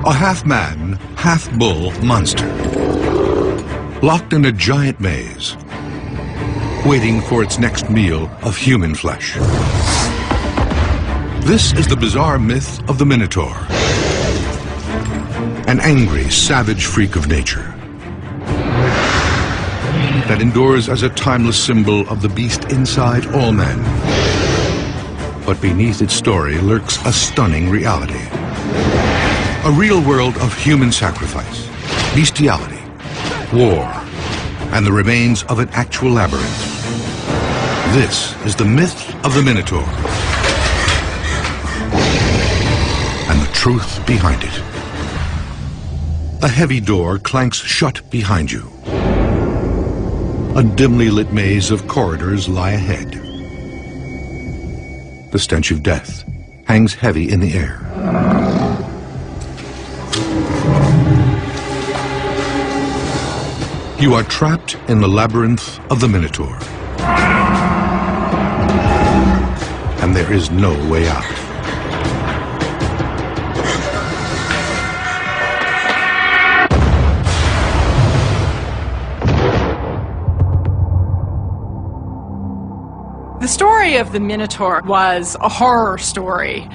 A half-man, half-bull monster, locked in a giant maze, waiting for its next meal of human flesh. This is the bizarre myth of the Minotaur, an angry, savage freak of nature that endures as a timeless symbol of the beast inside all men. But beneath its story lurks a stunning reality. A real world of human sacrifice, bestiality, war, and the remains of an actual labyrinth. This is the myth of the Minotaur and the truth behind it. A heavy door clanks shut behind you. A dimly lit maze of corridors lie ahead. The stench of death hangs heavy in the air. You are trapped in the labyrinth of the Minotaur. And there is no way out. The story of the Minotaur was a horror story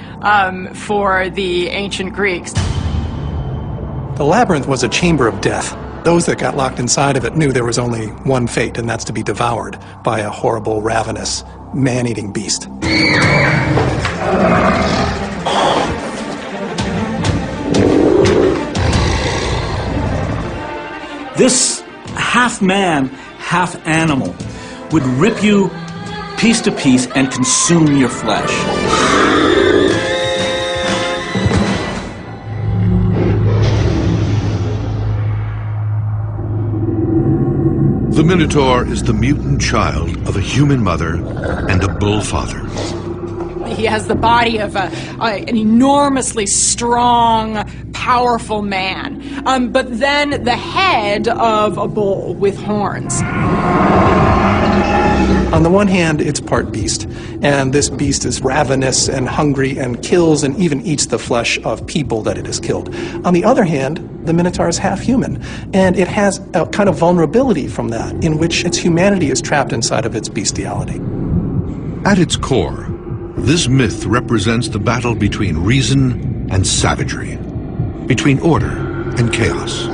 for the ancient Greeks. The labyrinth was a chamber of death. Those that got locked inside of it knew there was only one fate, and that's to be devoured by a horrible, ravenous, man-eating beast. This half man, half animal would rip you piece to piece and consume your flesh. The Minotaur is the mutant child of a human mother and a bull father. He has the body of an enormously strong, powerful man, but then the head of a bull with horns. On the one hand, it's part beast, and this beast is ravenous and hungry and kills and even eats the flesh of people that it has killed. On the other hand, the Minotaur is half human, and it has a kind of vulnerability from that, in which its humanity is trapped inside of its bestiality. At its core, this myth represents the battle between reason and savagery, between order and chaos.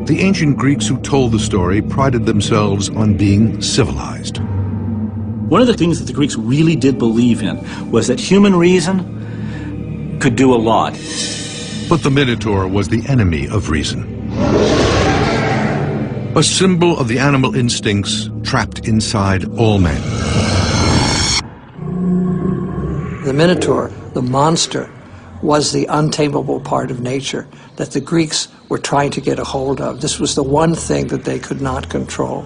The ancient Greeks who told the story prided themselves on being civilized. One of the things that the Greeks really did believe in was that human reason could do a lot. But the Minotaur was the enemy of reason. A symbol of the animal instincts trapped inside all men. The Minotaur, the monster, was the untamable part of nature that the Greeks were trying to get a hold of. This was the one thing that they could not control.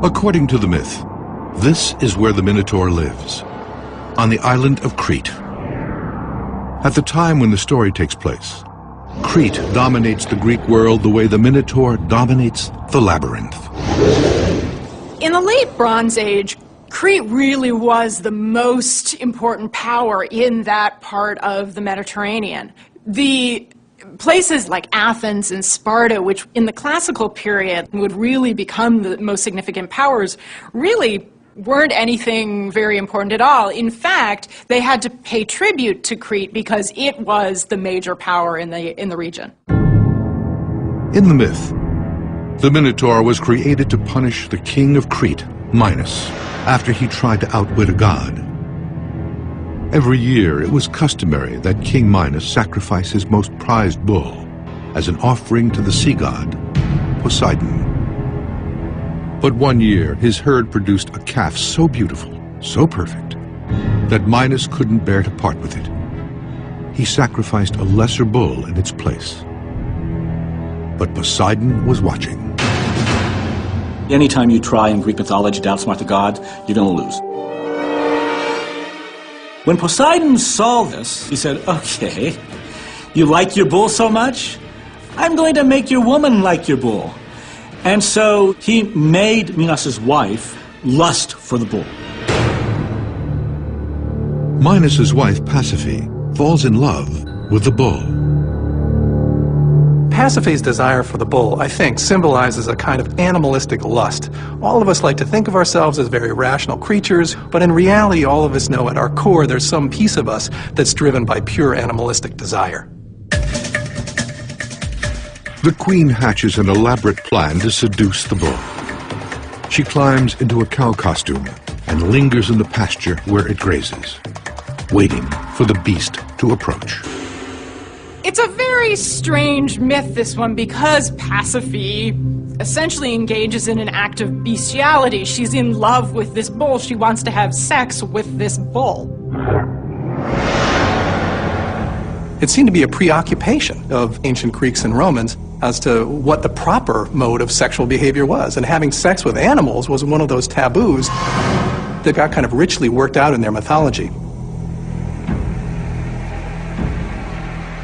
According to the myth, this is where the Minotaur lives, on the island of Crete. At the time when the story takes place, Crete dominates the Greek world the way the Minotaur dominates the labyrinth. In the late Bronze Age, Crete really was the most important power in that part of the Mediterranean. The places like Athens and Sparta, which in the classical period would really become the most significant powers, really weren't anything very important at all. In fact, they had to pay tribute to Crete because it was the major power in the region. In the myth, the Minotaur was created to punish the king of Crete, Minos, after he tried to outwit a god. Every year, it was customary that King Minos sacrifice his most prized bull as an offering to the sea god, Poseidon. But one year, his herd produced a calf so beautiful, so perfect, that Minos couldn't bear to part with it. He sacrificed a lesser bull in its place. But Poseidon was watching. Anytime you try in Greek mythology to outsmart the gods, you're going to lose. When Poseidon saw this, he said, okay, you like your bull so much? I'm going to make your woman like your bull. And so he made Minos' wife lust for the bull. Minos' wife, Pasiphae, falls in love with the bull. Pasiphae's desire for the bull, I think, symbolizes a kind of animalistic lust. All of us like to think of ourselves as very rational creatures, but in reality, all of us know at our core there's some piece of us that's driven by pure animalistic desire. The queen hatches an elaborate plan to seduce the bull. She climbs into a cow costume and lingers in the pasture where it grazes, waiting for the beast to approach. It's a very strange myth, this one, because Pasiphae essentially engages in an act of bestiality. She's in love with this bull. She wants to have sex with this bull. It seemed to be a preoccupation of ancient Greeks and Romans as to what the proper mode of sexual behavior was. And having sex with animals was one of those taboos that got kind of richly worked out in their mythology.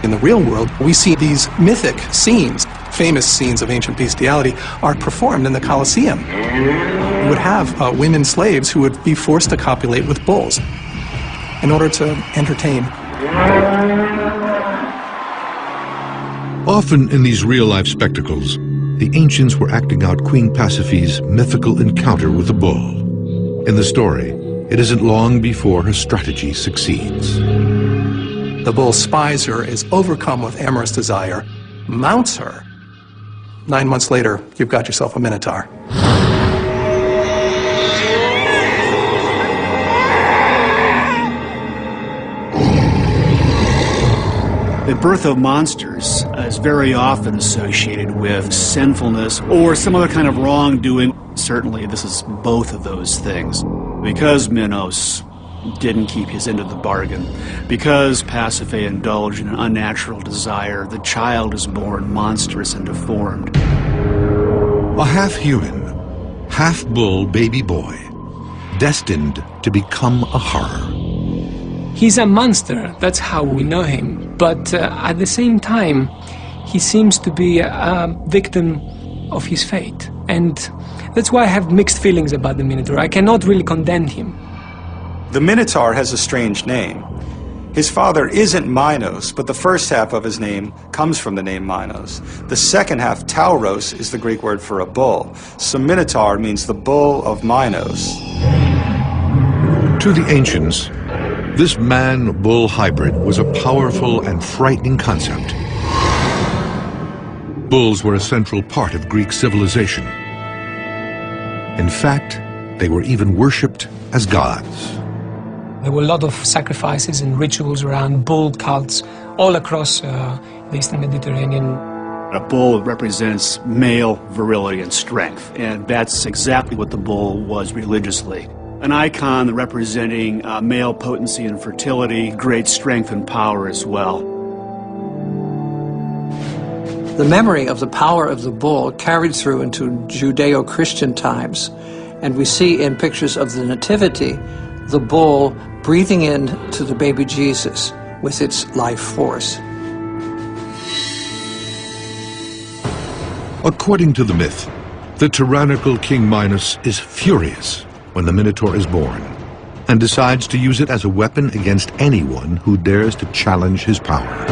In the real world, we see these mythic scenes, famous scenes of ancient bestiality, are performed in the Colosseum. You would have women slaves who would be forced to copulate with bulls in order to entertain. Often in these real-life spectacles, the ancients were acting out Queen Pasiphae's mythical encounter with the bull. In the story, it isn't long before her strategy succeeds. The bull spies her, is overcome with amorous desire, mounts her. 9 months later, you've got yourself a Minotaur. The birth of monsters is very often associated with sinfulness or some other kind of wrongdoing. Certainly, this is both of those things. Because Minos didn't keep his end of the bargain, because Pasiphae indulged in an unnatural desire, the child is born monstrous and deformed. A half-human, half-bull baby boy, destined to become a horror. He's a monster, that's how we know him, but at the same time, he seems to be a victim of his fate. And that's why I have mixed feelings about the Minotaur. I cannot really condemn him. The Minotaur has a strange name. His father isn't Minos, but the first half of his name comes from the name Minos. The second half, Tauros, is the Greek word for a bull. So Minotaur means the bull of Minos. To the ancients, this man-bull hybrid was a powerful and frightening concept. Bulls were a central part of Greek civilization. In fact, they were even worshipped as gods. There were a lot of sacrifices and rituals around bull cults all across the Eastern Mediterranean. A bull represents male virility and strength, and that's exactly what the bull was religiously. An icon representing male potency and fertility, great strength and power as well. The memory of the power of the bull carried through into Judeo-Christian times, and we see in pictures of the Nativity the bull breathing in to the baby Jesus with its life force. According to the myth, the tyrannical King Minos is furious when the Minotaur is born and decides to use it as a weapon against anyone who dares to challenge his power.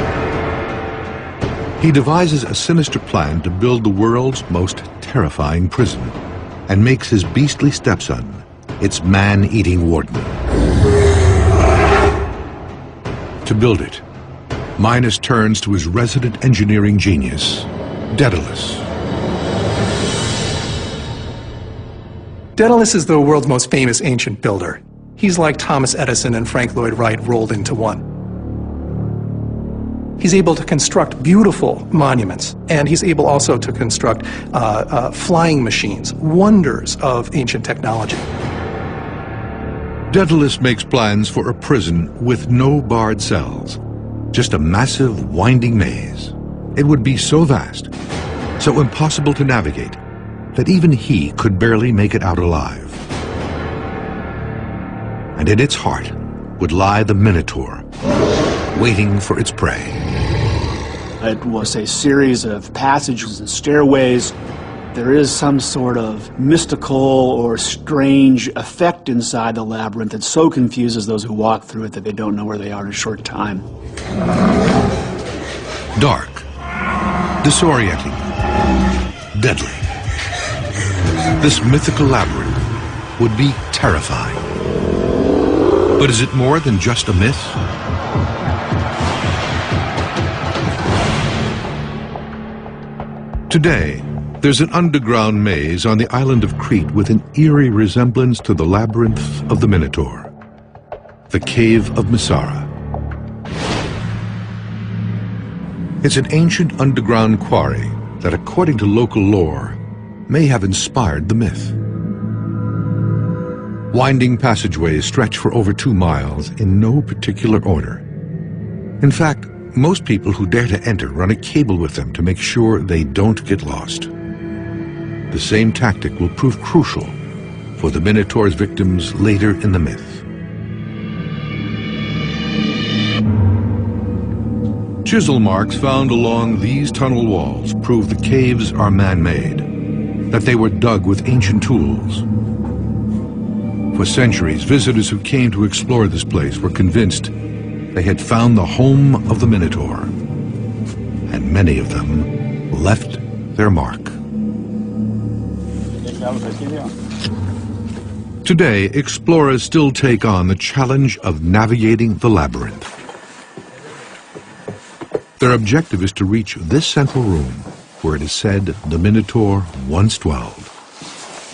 He devises a sinister plan to build the world's most terrifying prison and makes his beastly stepson its man-eating warden. To build it, Minos turns to his resident engineering genius, Daedalus. Daedalus is the world's most famous ancient builder. He's like Thomas Edison and Frank Lloyd Wright rolled into one. He's able to construct beautiful monuments, and he's able also to construct flying machines, wonders of ancient technology. Daedalus makes plans for a prison with no barred cells, just a massive winding maze. It would be so vast, so impossible to navigate, that even he could barely make it out alive. And in its heart would lie the Minotaur, waiting for its prey. It was a series of passages and stairways. there is some sort of mystical or strange effect inside the labyrinth that so confuses those who walk through it that they don't know where they are in a short time. Dark, disorienting, deadly. This mythical labyrinth would be terrifying. But is it more than just a myth? Today, there's an underground maze on the island of Crete with an eerie resemblance to the labyrinth of the Minotaur, the Cave of Messara. It's an ancient underground quarry that, according to local lore, may have inspired the myth. Winding passageways stretch for over 2 miles in no particular order. In fact, most people who dare to enter run a cable with them to make sure they don't get lost. The same tactic will prove crucial for the Minotaur's victims later in the myth. Chisel marks found along these tunnel walls prove the caves are man-made, that they were dug with ancient tools. For centuries, visitors who came to explore this place were convinced they had found the home of the Minotaur, and many of them left their mark. Today, explorers still take on the challenge of navigating the labyrinth. Their objective is to reach this central room, where it is said the Minotaur once dwelled.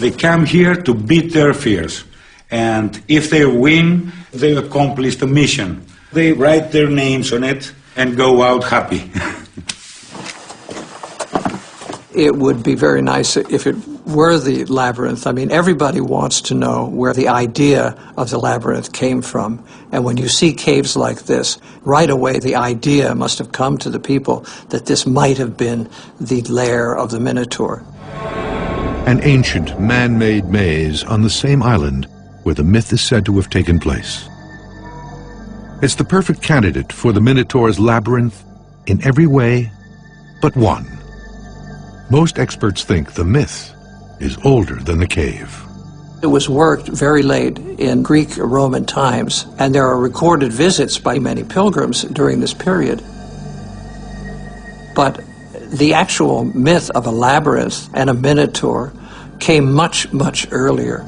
They come here to beat their fears, and if they win, they accomplish the mission. They write their names on it and go out happy. It would be very nice if it were the labyrinth. I mean, everybody wants to know where the idea of the labyrinth came from. And when you see caves like this, right away the idea must have come to the people that this might have been the lair of the Minotaur. An ancient man-made maze on the same island where the myth is said to have taken place. It's the perfect candidate for the Minotaur's labyrinth in every way but one. Most experts think the myth is older than the cave. It was worked very late in Greek Roman times, and there are recorded visits by many pilgrims during this period. But the actual myth of a labyrinth and a Minotaur came much, much earlier.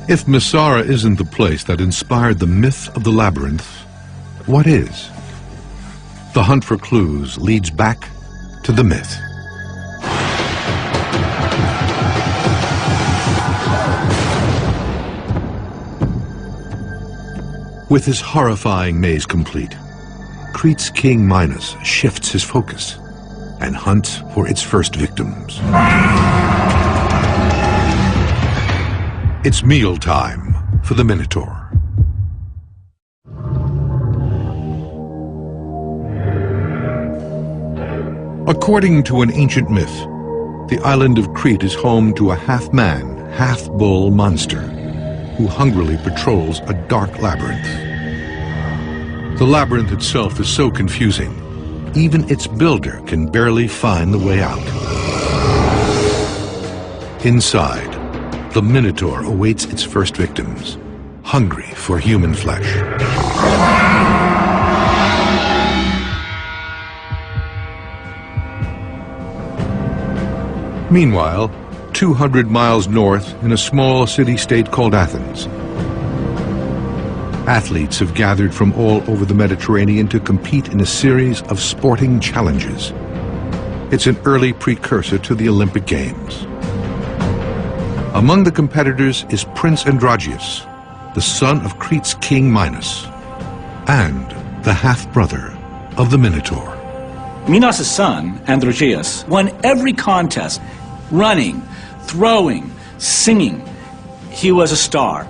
If Messara isn't the place that inspired the myth of the labyrinth, what is? The hunt for clues leads back to the myth. With his horrifying maze complete, Crete's king Minos shifts his focus and hunts for its first victims. It's mealtime for the Minotaur. According to an ancient myth, the island of Crete is home to a half-man, half-bull monster who hungrily patrols a dark labyrinth. The labyrinth itself is so confusing, even its builder can barely find the way out. Inside, the Minotaur awaits its first victims, hungry for human flesh. Meanwhile, 200 miles north in a small city-state called Athens, athletes have gathered from all over the Mediterranean to compete in a series of sporting challenges. It's an early precursor to the Olympic Games. Among the competitors is Prince Androgeus, the son of Crete's king Minos, and the half-brother of the Minotaur. Minos' son, Androgeus, won every contest, running, throwing, singing. He was a star.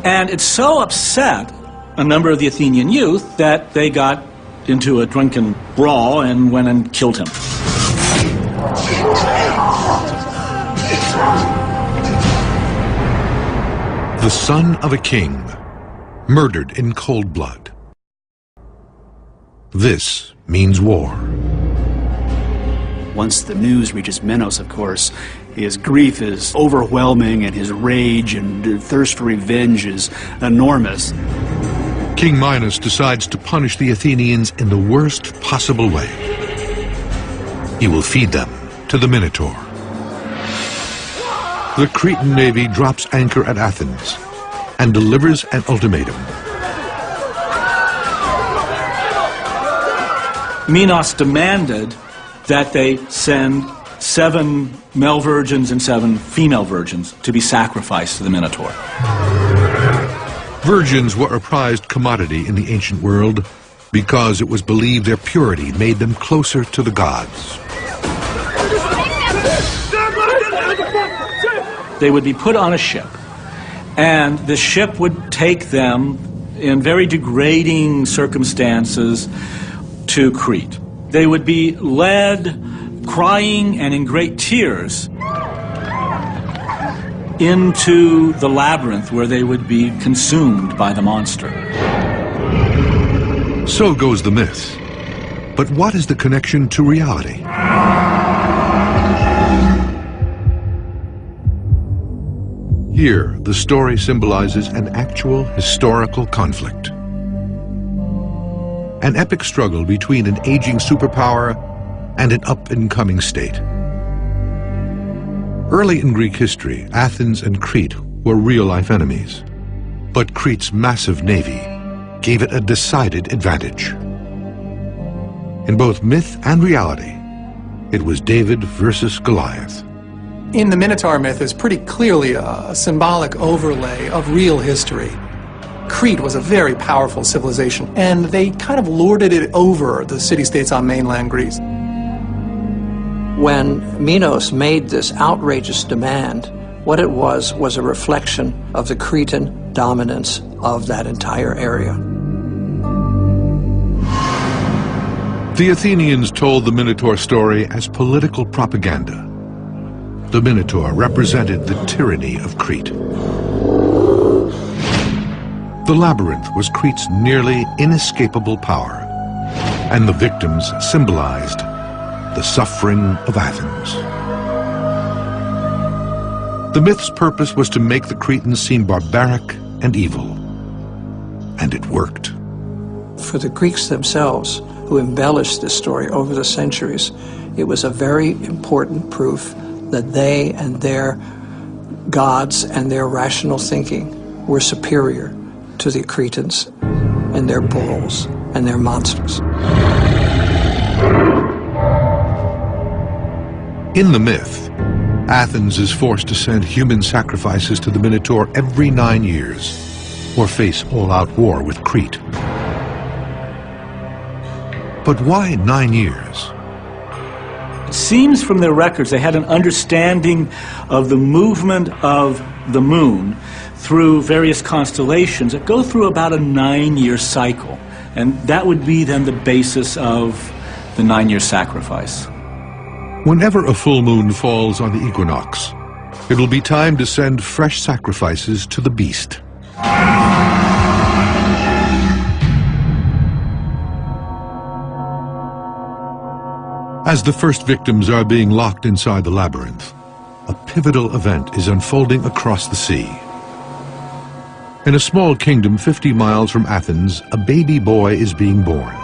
And it so upset a number of the Athenian youth that they got into a drunken brawl and went and killed him. The son of a king, murdered in cold blood. This means war. Once the news reaches Minos, of course, his grief is overwhelming and his rage and thirst for revenge is enormous. King Minos decides to punish the Athenians in the worst possible way. He will feed them to the Minotaur. The Cretan navy drops anchor at Athens and delivers an ultimatum. Minos demanded that they send 7 male virgins and 7 female virgins to be sacrificed to the Minotaur. Virgins were a prized commodity in the ancient world because it was believed their purity made them closer to the gods. They would be put on a ship, and the ship would take them in very degrading circumstances to Crete. They would be led, crying and in great tears, into the labyrinth where they would be consumed by the monster. So goes the myth. But what is the connection to reality? Here, the story symbolizes an actual historical conflict. An epic struggle between an aging superpower and an up-and-coming state. Early in Greek history, Athens and Crete were real-life enemies. But Crete's massive navy gave it a decided advantage. In both myth and reality, it was David versus Goliath. In the Minotaur myth is pretty clearly a symbolic overlay of real history. Crete was a very powerful civilization, and they kind of lorded it over the city-states on mainland Greece. When Minos made this outrageous demand, what it was a reflection of the Cretan dominance of that entire area. The Athenians told the Minotaur story as political propaganda. The Minotaur represented the tyranny of Crete. The labyrinth was Crete's nearly inescapable power, and the victims symbolized the suffering of Athens. The myth's purpose was to make the Cretans seem barbaric and evil, and it worked. For the Greeks themselves, who embellished this story over the centuries, it was a very important proof that they and their gods and their rational thinking were superior to the Cretans and their bulls and their monsters. In the myth, Athens is forced to send human sacrifices to the Minotaur every 9 years, or face all-out war with Crete. But why 9 years? It seems from their records they had an understanding of the movement of the moon through various constellations that go through about a 9-year cycle. And that would be then the basis of the 9-year sacrifice. Whenever a full moon falls on the equinox, it will be time to send fresh sacrifices to the beast. As the first victims are being locked inside the labyrinth, a pivotal event is unfolding across the sea. In a small kingdom 50 miles from Athens, a baby boy is being born.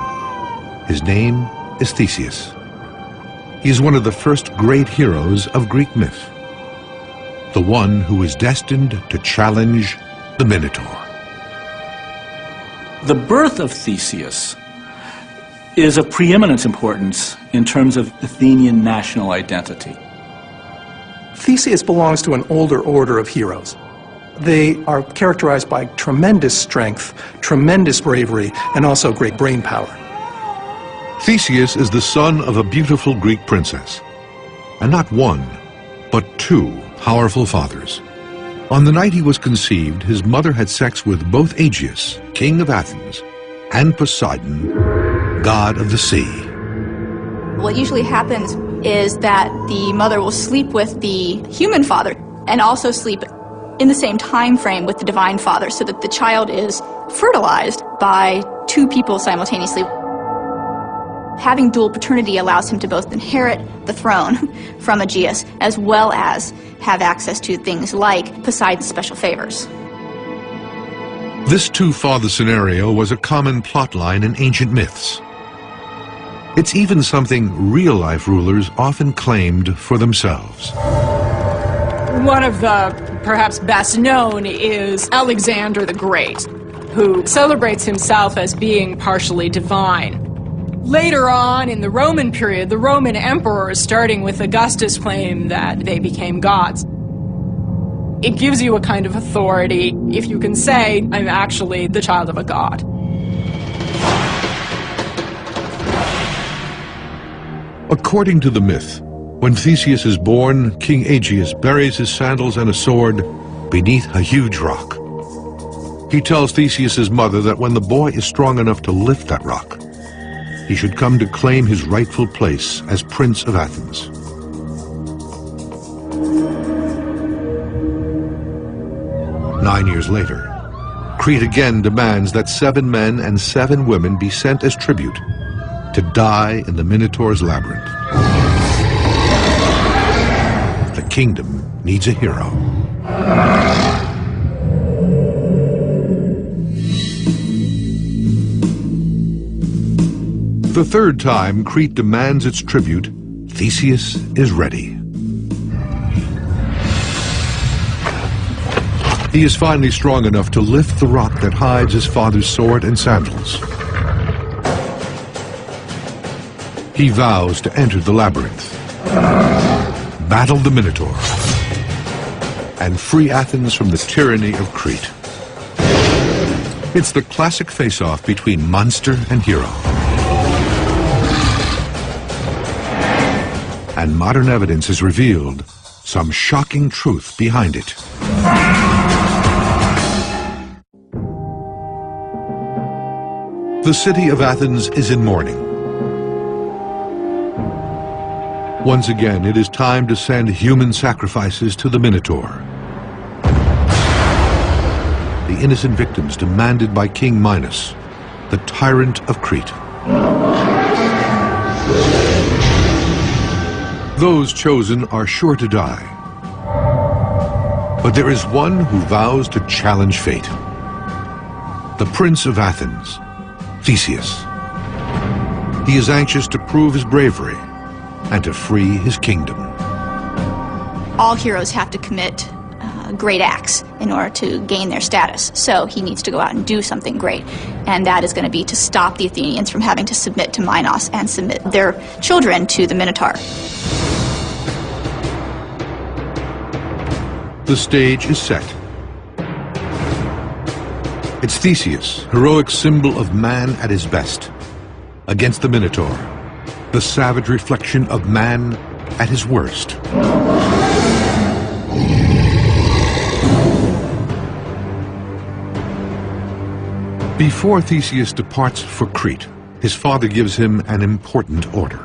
His name is Theseus. He is one of the first great heroes of Greek myth, the one who is destined to challenge the Minotaur. The birth of Theseus is of preeminent importance in terms of Athenian national identity. Theseus belongs to an older order of heroes. They are characterized by tremendous strength, tremendous bravery, and also great brain power. Theseus is the son of a beautiful Greek princess, and not one, but 2 powerful fathers. On the night he was conceived, his mother had sex with both Aegeus, king of Athens, and Poseidon, god of the sea. What usually happens is that the mother will sleep with the human father and also sleep in the same time frame with the divine father, so that the child is fertilized by 2 people simultaneously. Having dual paternity allows him to both inherit the throne from Aegeus, as well as have access to things like Poseidon's special favors. This two-father scenario was a common plotline in ancient myths. It's even something real-life rulers often claimed for themselves. One of the perhaps best known is Alexander the Great, who celebrates himself as being partially divine. Later on in the Roman period, the Roman emperors, starting with Augustus, claim that they became gods. It gives you a kind of authority if you can say, I'm actually the child of a god. According to the myth, when Theseus is born, King Aegeus buries his sandals and a sword beneath a huge rock. He tells Theseus's mother that when the boy is strong enough to lift that rock, he should come to claim his rightful place as Prince of Athens. Nine years later, Crete again demands that 7 men and 7 women be sent as tribute to die in the Minotaur's labyrinth. The kingdom needs a hero. The third time Crete demands its tribute, Theseus is ready. He is finally strong enough to lift the rock that hides his father's sword and sandals. He vows to enter the labyrinth, battle the Minotaur, and free Athens from the tyranny of Crete. It's the classic face-off between monster and hero. And modern evidence has revealed some shocking truth behind it. The city of Athens is in mourning. Once again, it is time to send human sacrifices to the Minotaur. The innocent victims demanded by King Minos, the tyrant of Crete. Those chosen are sure to die. But there is one who vows to challenge fate. The Prince of Athens, Theseus. He is anxious to prove his bravery and to free his kingdom. All heroes have to commit great acts in order to gain their status. So he needs to go out and do something great. And that is going to be to stop the Athenians from having to submit to Minos and submit their children to the Minotaur. The stage is set. It's Theseus, heroic symbol of man at his best, against the Minotaur, the savage reflection of man at his worst. Before Theseus departs for Crete, his father gives him an important order.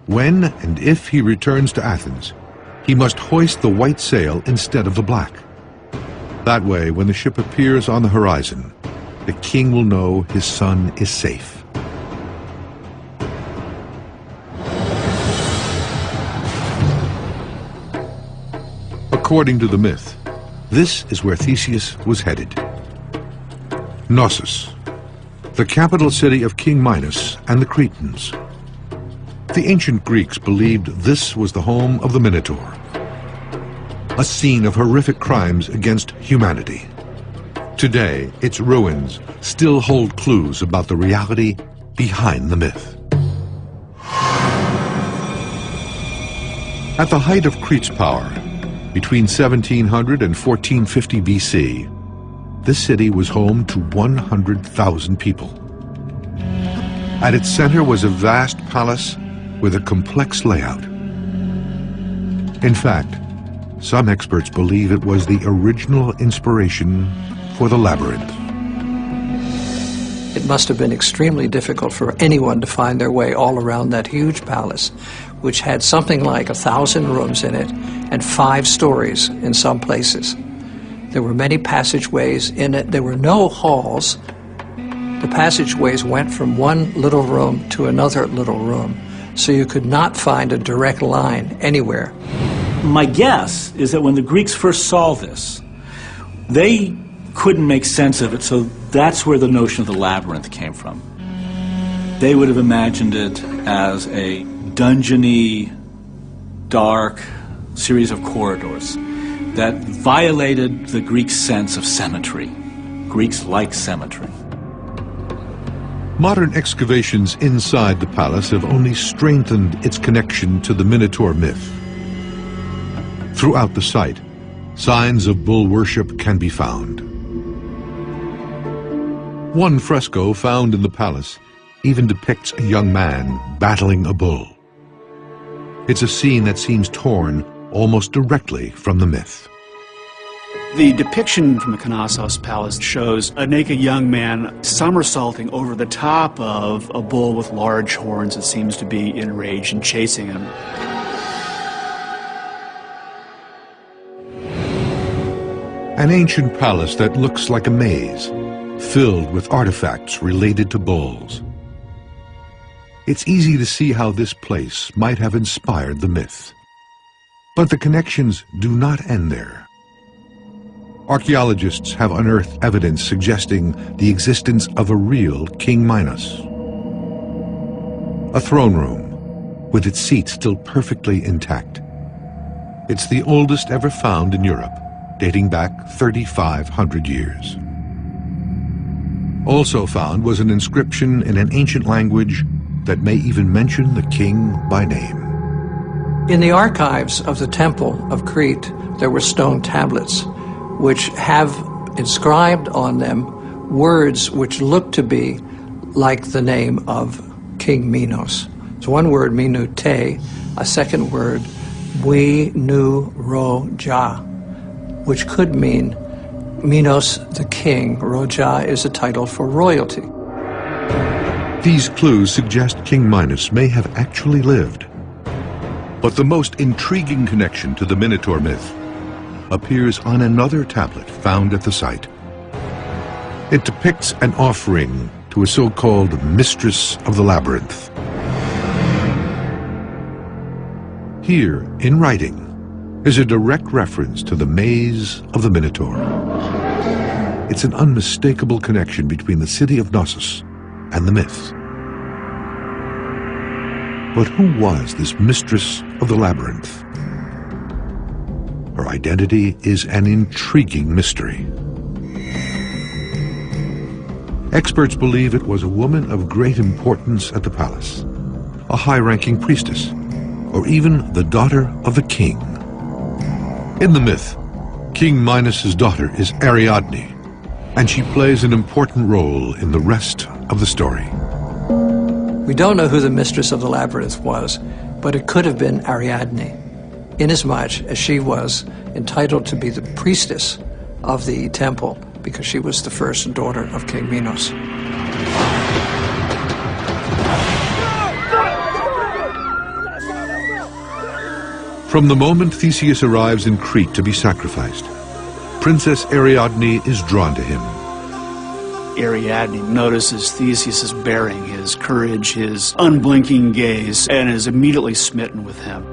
When and if he returns to Athens, he must hoist the white sail instead of the black. That way, when the ship appears on the horizon, the king will know his son is safe. According to the myth, this is where Theseus was headed. Knossos, the capital city of King Minos and the Cretans. The ancient Greeks believed this was the home of the Minotaur, a scene of horrific crimes against humanity. Today, its ruins still hold clues about the reality behind the myth. At the height of Crete's power, between 1700 and 1450 BC, this city was home to 100,000 people. At its center was a vast palace with a complex layout. In fact, some experts believe it was the original inspiration for the labyrinth. It must have been extremely difficult for anyone to find their way all around that huge palace, which had something like 1,000 rooms in it and 5 stories in some places. There were many passageways in it. There were no halls. The passageways went from one little room to another little room, so you could not find a direct line anywhere. My guess is that when the Greeks first saw this, they couldn't make sense of it, so that's where the notion of the labyrinth came from. They would have imagined it as a dungeony, dark series of corridors that violated the Greek sense of symmetry. Greeks like symmetry. Modern excavations inside the palace have only strengthened its connection to the Minotaur myth. Throughout the site, signs of bull worship can be found. One fresco found in the palace even depicts a young man battling a bull. It's a scene that seems torn almost directly from the myth. The depiction from the Knossos Palace shows a naked young man somersaulting over the top of a bull with large horns that seems to be enraged and chasing him. An ancient palace that looks like a maze, filled with artifacts related to bulls. It's easy to see how this place might have inspired the myth. But the connections do not end there. Archaeologists have unearthed evidence suggesting the existence of a real King Minos. A throne room, with its seat still perfectly intact. It's the oldest ever found in Europe, dating back 3,500 years. Also found was an inscription in an ancient language that may even mention the king by name. In the archives of the Temple of Crete, there were stone tablets which have inscribed on them words which look to be like the name of King Minos. It's one word, Minute, a second word, Roja, which could mean Minos the king. Roja is a title for royalty. These clues suggest King Minos may have actually lived. But the most intriguing connection to the Minotaur myth appears on another tablet found at the site. It depicts an offering to a so-called mistress of the labyrinth. Here, in writing, is a direct reference to the maze of the Minotaur. It's an unmistakable connection between the city of Knossos and the myth. But who was this mistress of the labyrinth? Her identity is an intriguing mystery. Experts believe it was a woman of great importance at the palace, a high-ranking priestess, or even the daughter of the king. In the myth, King Minos' daughter is Ariadne, and she plays an important role in the rest of the story. We don't know who the mistress of the labyrinth was, but it could have been Ariadne, inasmuch as she was entitled to be the priestess of the temple because she was the first daughter of King Minos. From the moment Theseus arrives in Crete to be sacrificed, Princess Ariadne is drawn to him. Ariadne notices Theseus' bearing, his courage, his unblinking gaze, and is immediately smitten with him.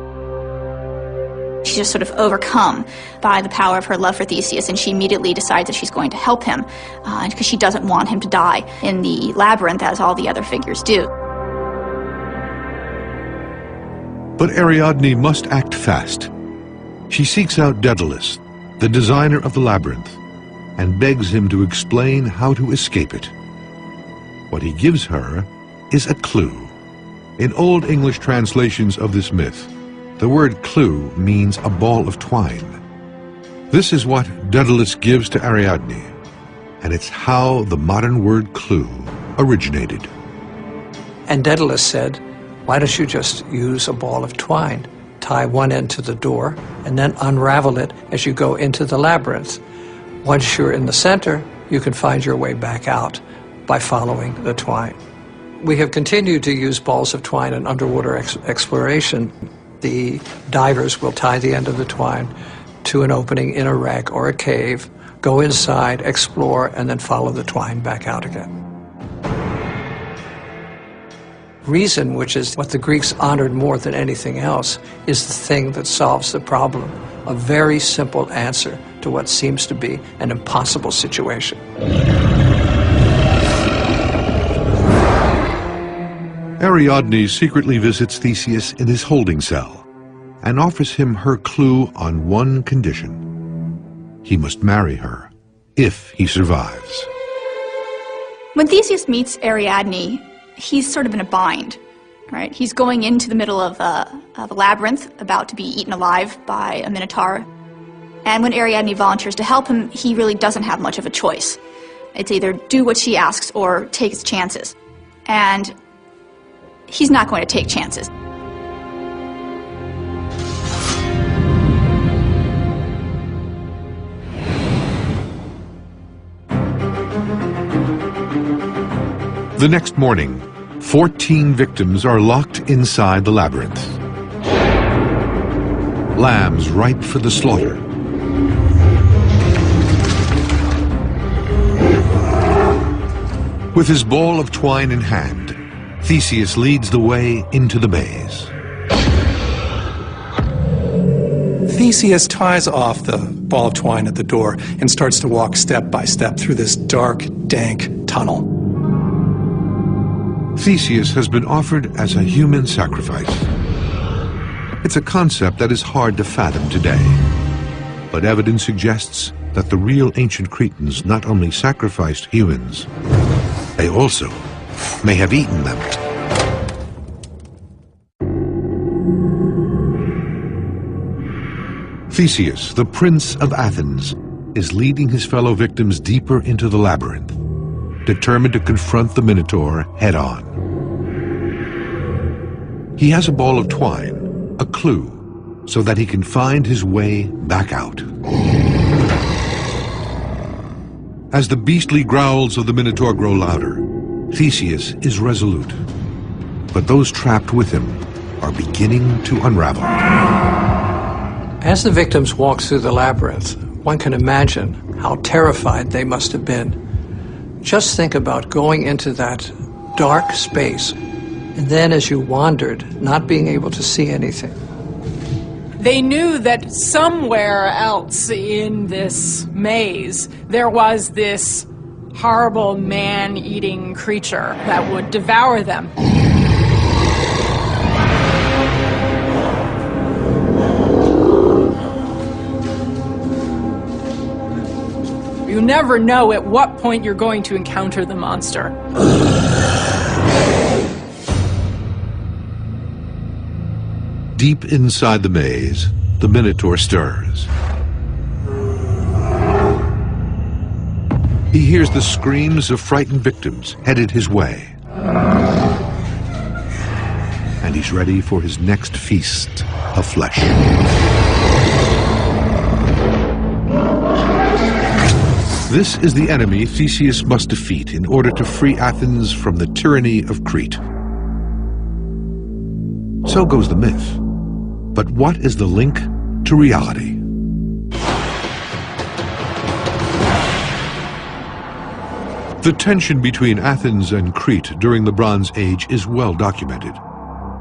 She's just sort of overcome by the power of her love for Theseus, and she immediately decides that she's going to help him because she doesn't want him to die in the labyrinth as all the other figures do. But Ariadne must act fast. She seeks out Daedalus, the designer of the labyrinth, and begs him to explain how to escape it. What he gives her is a clue. In Old English translations of this myth, the word clue means a ball of twine. This is what Daedalus gives to Ariadne, and it's how the modern word clue originated. And Daedalus said, why don't you just use a ball of twine, tie one end to the door, and then unravel it as you go into the labyrinth. Once you're in the center, you can find your way back out by following the twine. We have continued to use balls of twine in underwater exploration. The divers will tie the end of the twine to an opening in a wreck or a cave, go inside, explore, and then follow the twine back out again. reason, which is what the Greeks honored more than anything else, is the thing that solves the problem. A very simple answer to what seems to be an impossible situation. Ariadne secretly visits Theseus in his holding cell and offers him her clue on one condition. He must marry her if he survives. When Theseus meets Ariadne, he's sort of in a bind, right? He's going into the middle of a labyrinth, about to be eaten alive by a Minotaur. And when Ariadne volunteers to help him, he really doesn't have much of a choice. It's either do what she asks or take his chances. And he's not going to take chances. The next morning, 14 victims are locked inside the labyrinth. Lambs ripe for the slaughter. With his ball of twine in hand, Theseus leads the way into the maze. Theseus ties off the ball of twine at the door and starts to walk step by step through this dark, dank tunnel. Theseus has been offered as a human sacrifice. It's a concept that is hard to fathom today, but evidence suggests that the real ancient Cretans not only sacrificed humans, they also may have eaten them. Theseus, the Prince of Athens, is leading his fellow victims deeper into the labyrinth, determined to confront the Minotaur head-on. He has a ball of twine, a clue, so that he can find his way back out. As the beastly growls of the Minotaur grow louder, Theseus is resolute. But those trapped with him are beginning to unravel. As the victims walk through the labyrinth, one can imagine how terrified they must have been. Just think about going into that dark space, and then as you wandered, not being able to see anything. They knew that somewhere else in this maze there was this horrible man-eating creature that would devour them. You never know at what point you're going to encounter the monster. Deep inside the maze, the Minotaur stirs. He hears the screams of frightened victims headed his way. And he's ready for his next feast of flesh. This is the enemy Theseus must defeat in order to free Athens from the tyranny of Crete. So goes the myth. But what is the link to reality? The tension between Athens and Crete during the Bronze Age is well documented.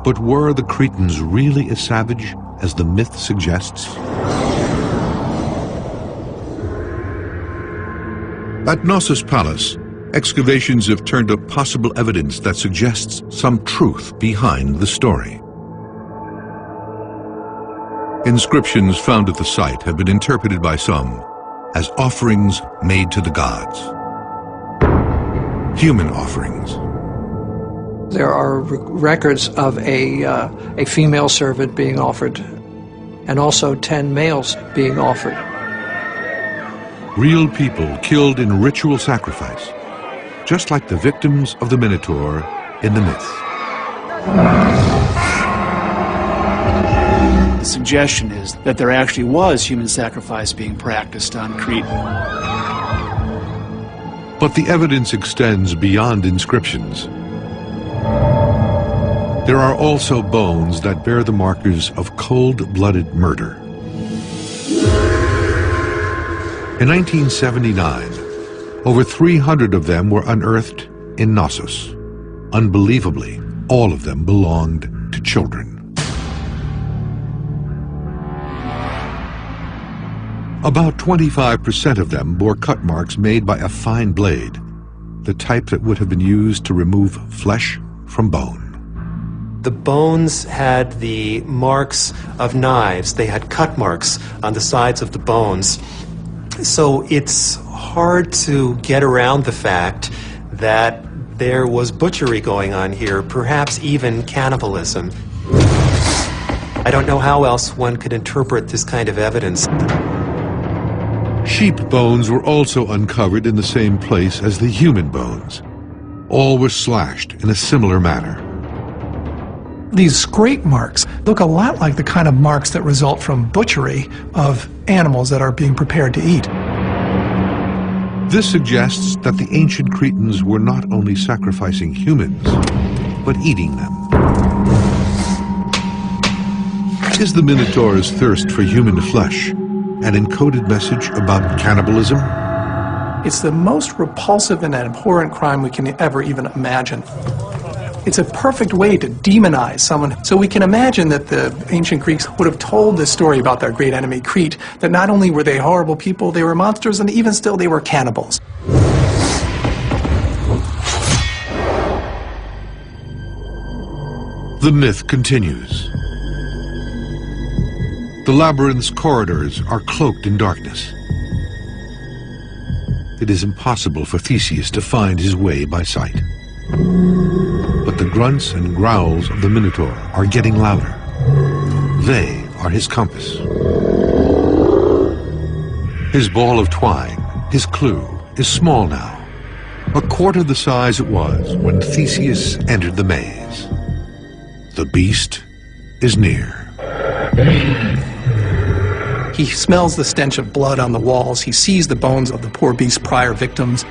But were the Cretans really as savage as the myth suggests? At Knossos Palace, excavations have turned up possible evidence that suggests some truth behind the story. Inscriptions found at the site have been interpreted by some as offerings made to the gods. Human offerings. There are records of a female servant being offered, and also 10 males being offered. Real people killed in ritual sacrifice, just like the victims of the Minotaur in the myth. The suggestion is that there actually was human sacrifice being practiced on Crete. But the evidence extends beyond inscriptions. There are also bones that bear the markers of cold-blooded murder. In 1979, over 300 of them were unearthed in Knossos. Unbelievably, All of them belonged to children. About 25% of them bore cut marks made by a fine blade, the type that would have been used to remove flesh from bone. The bones had the marks of knives. They had cut marks on the sides of the bones. So it's hard to get around the fact that there was butchery going on here, perhaps even cannibalism. I don't know how else one could interpret this kind of evidence. Sheep bones were also uncovered in the same place as the human bones. All were slashed in a similar manner. These scrape marks look a lot like the kind of marks that result from butchery of animals that are being prepared to eat. This suggests that the ancient Cretans were not only sacrificing humans, but eating them. Is the Minotaur's thirst for human flesh an encoded message about cannibalism? It's the most repulsive and abhorrent crime we can ever even imagine. It's a perfect way to demonize someone. So we can imagine that the ancient Greeks would have told this story about their great enemy, Crete, that not only were they horrible people, they were monsters, and even still they were cannibals. The myth continues. The labyrinth's corridors are cloaked in darkness. It is impossible for Theseus to find his way by sight. But the grunts and growls of the Minotaur are getting louder. They are his compass. His ball of twine, his clue, is small now, a quarter the size it was when Theseus entered the maze. The beast is near. He smells the stench of blood on the walls. He sees the bones of the poor beast's prior victims.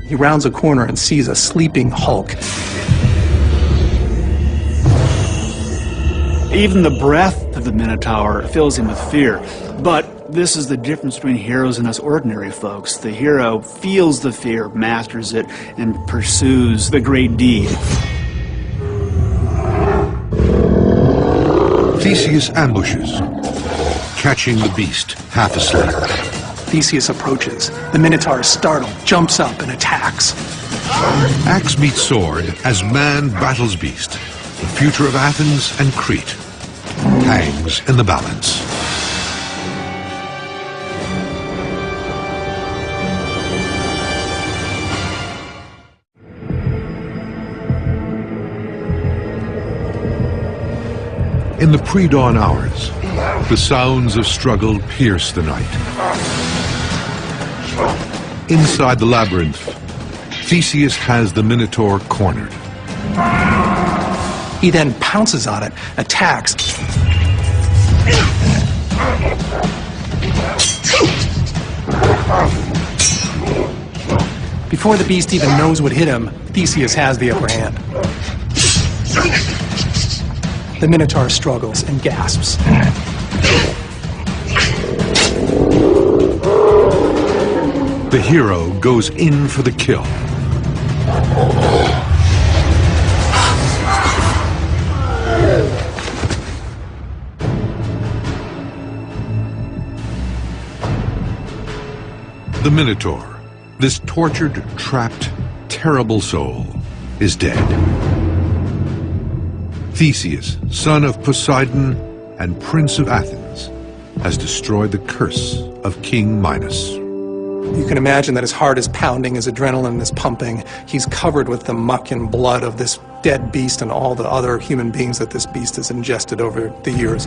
He rounds a corner and sees a sleeping hulk. Even the breath of the Minotaur fills him with fear. But this is the difference between heroes and us ordinary folks. The hero feels the fear, masters it, and pursues the great deed. Theseus ambushes, catching the beast half asleep. Theseus approaches. The Minotaur is startled, jumps up, and attacks. Axe meets sword as man battles beast. The future of Athens and Crete hangs in the balance. In the pre-dawn hours, the sounds of struggle pierce the night. Inside the labyrinth, Theseus has the Minotaur cornered. He then pounces on it, attacks. Before the beast even knows what hit him, Theseus has the upper hand. The Minotaur struggles and gasps. The hero goes in for the kill. The Minotaur, this tortured, trapped, terrible soul, is dead. Theseus, son of Poseidon and prince of Athens, has destroyed the curse of King Minos. You can imagine that his heart is pounding, his adrenaline is pumping. He's covered with the muck and blood of this dead beast and all the other human beings that this beast has ingested over the years.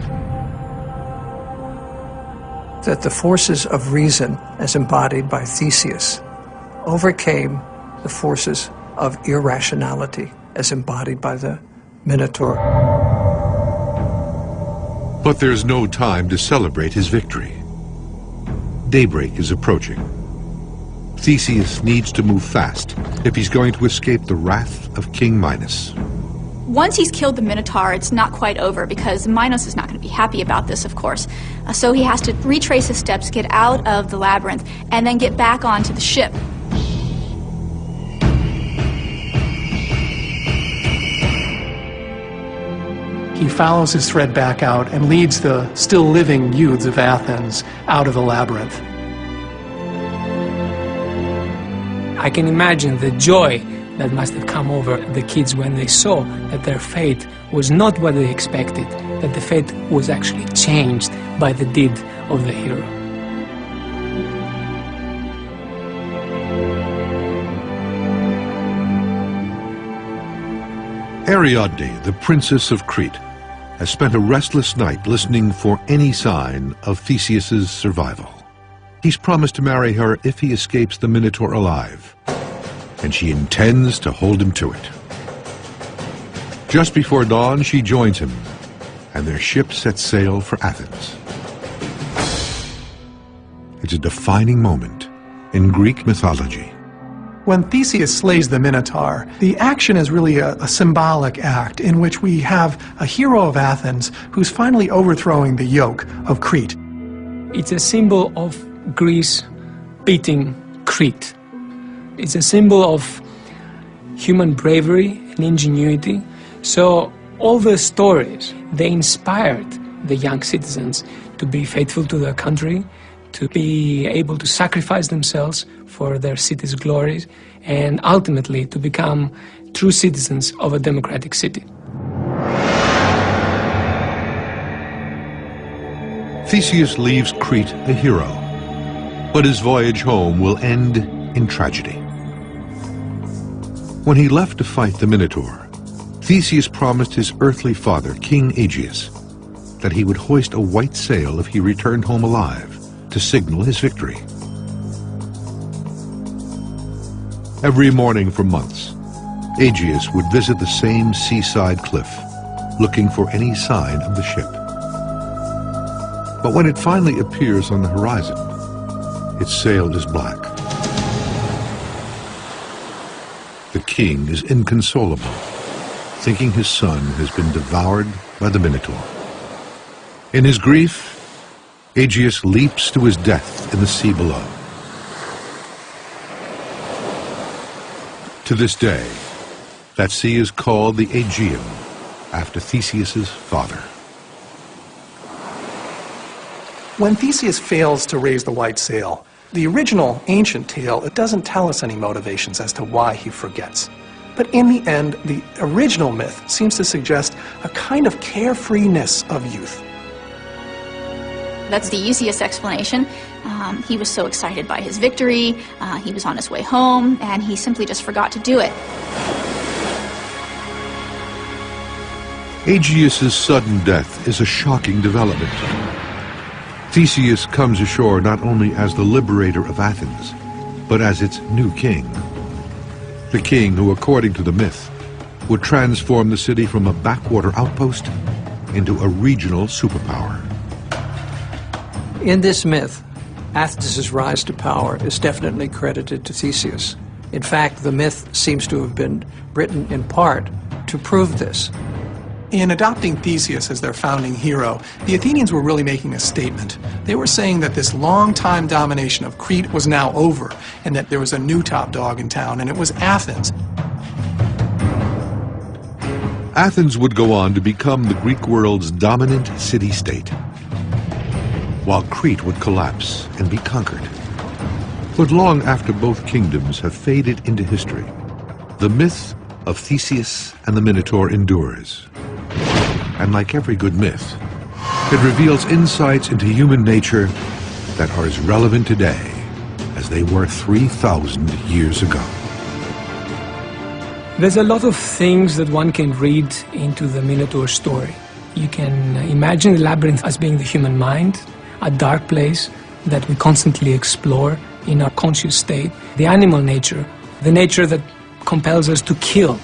That the forces of reason, as embodied by Theseus, overcame the forces of irrationality, as embodied by the Minotaur. But there's no time to celebrate his victory. Daybreak is approaching. Theseus needs to move fast if he's going to escape the wrath of King Minos. Once he's killed the Minotaur, it's not quite over, because Minos is not going to be happy about this, of course. So he has to retrace his steps, get out of the labyrinth, and then get back onto the ship. he follows his thread back out and leads the still living youths of Athens out of the labyrinth. I can imagine the joy that must have come over the kids when they saw that their fate was not what they expected, that the fate was actually changed by the deed of the hero. Ariadne, the princess of Crete, has spent a restless night listening for any sign of Theseus's survival. He's promised to marry her if he escapes the Minotaur alive, and she intends to hold him to it. Just before dawn, she joins him, and their ship sets sail for Athens. It's a defining moment in Greek mythology. When Theseus slays the Minotaur, the action is really a symbolic act in which we have a hero of Athens who's finally overthrowing the yoke of Crete. It's a symbol of Greece beating Crete. It's a symbol of human bravery and ingenuity. So all the stories, they inspired the young citizens to be faithful to their country, to be able to sacrifice themselves for their city's glories, and ultimately to become true citizens of a democratic city. Theseus leaves Crete a hero, but his voyage home will end in tragedy. When he left to fight the Minotaur, Theseus promised his earthly father, King Aegeus, that he would hoist a white sail if he returned home alive to signal his victory. Every morning for months, Aegeus would visit the same seaside cliff, looking for any sign of the ship. But when it finally appears on the horizon, its sail is black. The king is inconsolable, thinking his son has been devoured by the Minotaur. In his grief, Aegeus leaps to his death in the sea below. To this day, that sea is called the Aegean, after Theseus's father. When Theseus fails to raise the white sail, the original ancient tale, it doesn't tell us any motivations as to why he forgets. But in the end, the original myth seems to suggest a kind of carefreeness of youth. That's the easiest explanation. He was so excited by his victory, he was on his way home, and he simply just forgot to do it. Aegeus's sudden death is a shocking development. Theseus comes ashore not only as the liberator of Athens, but as its new king. The king who, according to the myth, would transform the city from a backwater outpost into a regional superpower. In this myth, Athens' rise to power is definitely credited to Theseus. In fact, the myth seems to have been written in part to prove this. In adopting Theseus as their founding hero, the Athenians were really making a statement. They were saying that this long-time domination of Crete was now over, and that there was a new top dog in town, and it was Athens. Athens would go on to become the Greek world's dominant city-state, while Crete would collapse and be conquered. But long after both kingdoms have faded into history, the myth of Theseus and the Minotaur endures. And like every good myth, it reveals insights into human nature that are as relevant today as they were 3,000 years ago. There's a lot of things that one can read into the Minotaur story. You can imagine the labyrinth as being the human mind, a dark place that we constantly explore in our conscious state. The animal nature, the nature that compels us to kill,